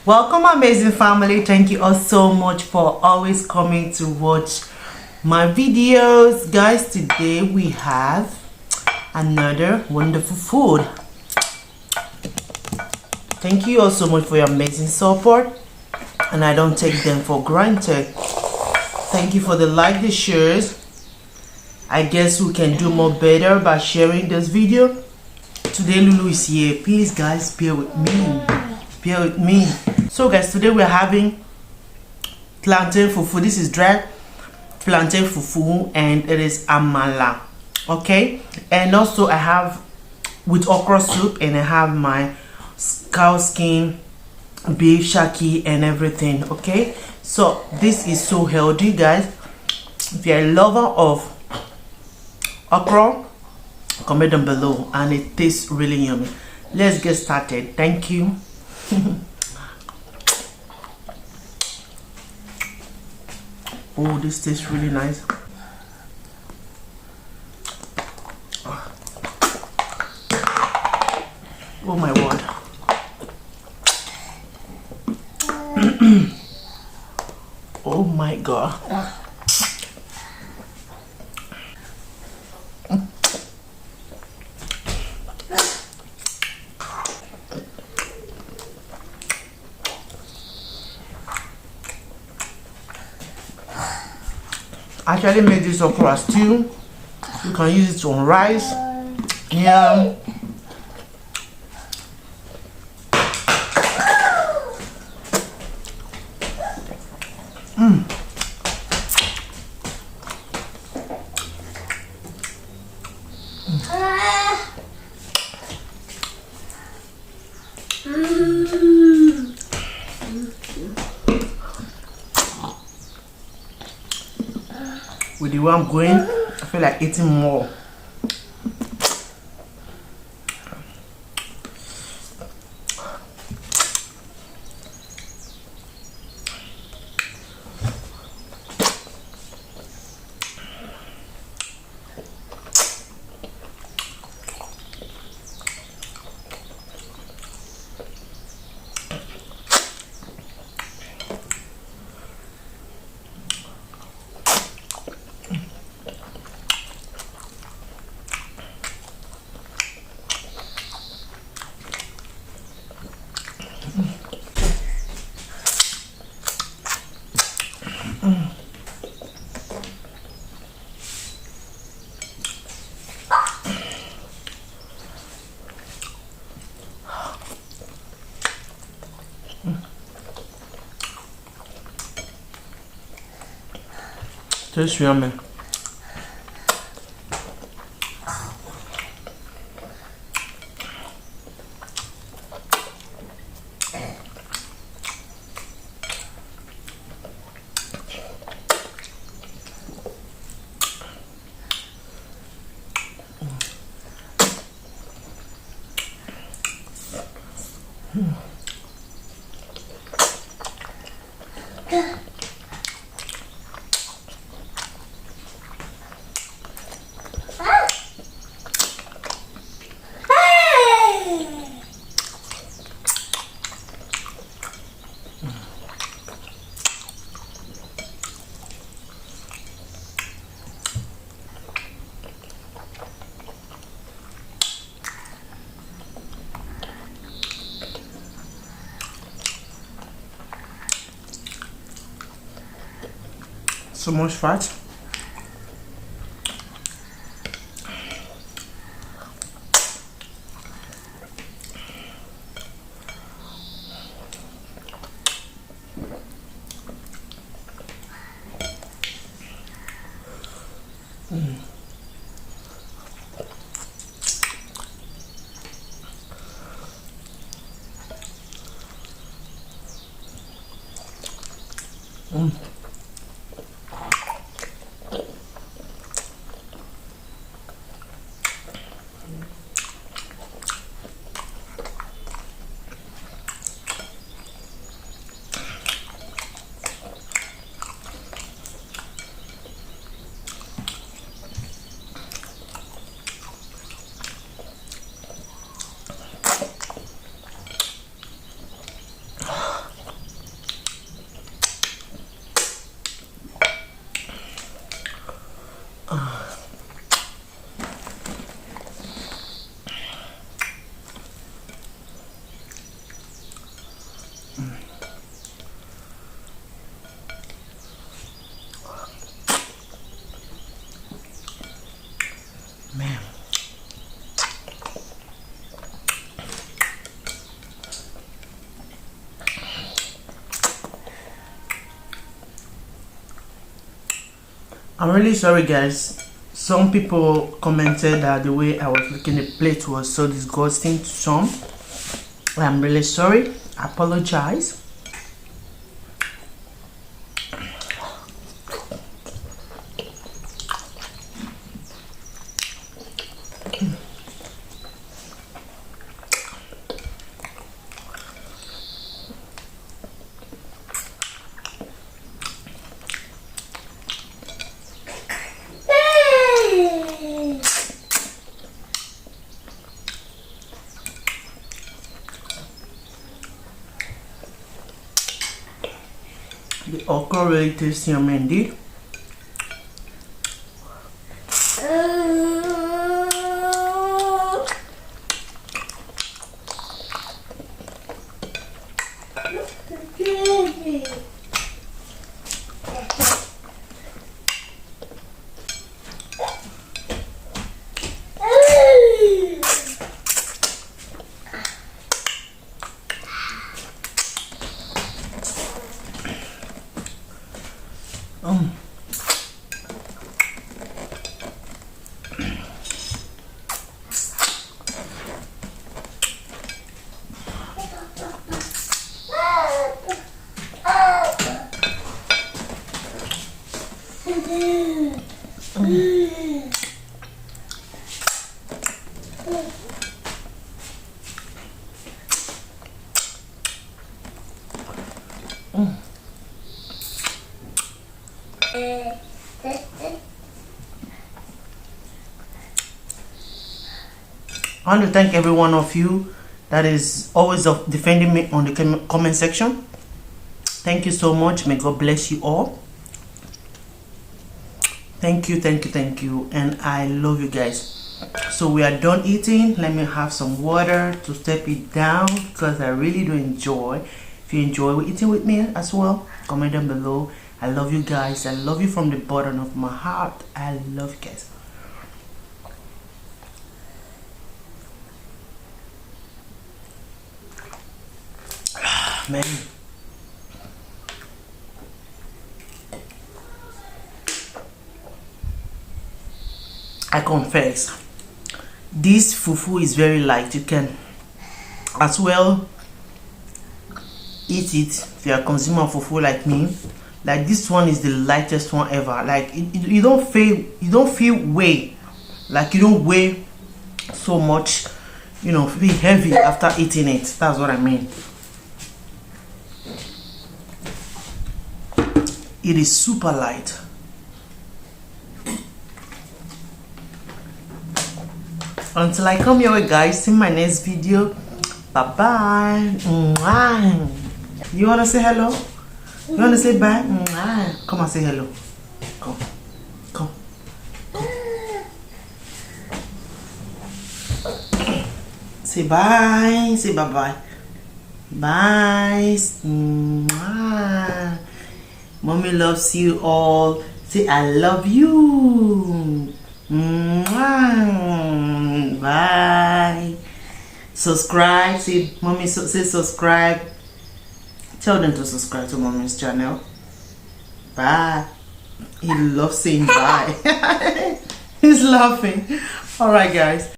Welcome, amazing family. Thank you all so much for always coming to watch my videos, guys. Today we have another wonderful food. Thank you all so much for your amazing support, and I don't take them for granted. Thank you for the like, the shares. I guess we can do more better by sharing this video. Today Lulu is here. Please guys, bear with me. So guys, today we're having plantain fufu. This is dry plantain fufu and it is amala, okay? And also I have with okro soup, and I have my cow skin, beef shaki and everything, okay? So this is so healthy, guys. If you're a lover of okra, comment down below, and it tastes really yummy. Let's get started. Thank you. Oh, this tastes really nice. Oh my word. Oh my god. I actually made this okra stew. You can use it on rice, yam, With the way I'm going, I feel like eating more. Tastes yummy. So much fat. I'm really sorry, guys. Some people commented that the way I was looking at the plate was so disgusting to some. I'm really sorry. I apologize. The okra really tastes yummy indeed. I want to thank every one of you that is always defending me on the comment section. Thank you so much. May God bless you all. Thank you, thank you, thank you, and I love you guys. So we are done eating. Let me have some water to step it down because I really do enjoy. If you enjoy eating with me as well, comment down below. I love you guys. I love you from the bottom of my heart. I love you guys. Man, I confess this fufu is very light. You can as well eat it if you are a consumer of fufu like me. Like this one is the lightest one ever. Like you don't feel weight, like you don't weigh so much, you know, feel heavy after eating it. That's what I mean. It is super light. Until I come your way, guys, see my next video. Bye bye. You wanna say hello? You wanna say bye? Come and say hello. Come. Come. Say bye. Say bye bye. Bye. Mommy loves you all. Say I love you. Bye. Subscribe. Say mommy. Say subscribe. Tell them to subscribe to mommy's channel. Bye. He loves saying bye. He's laughing. All right, guys.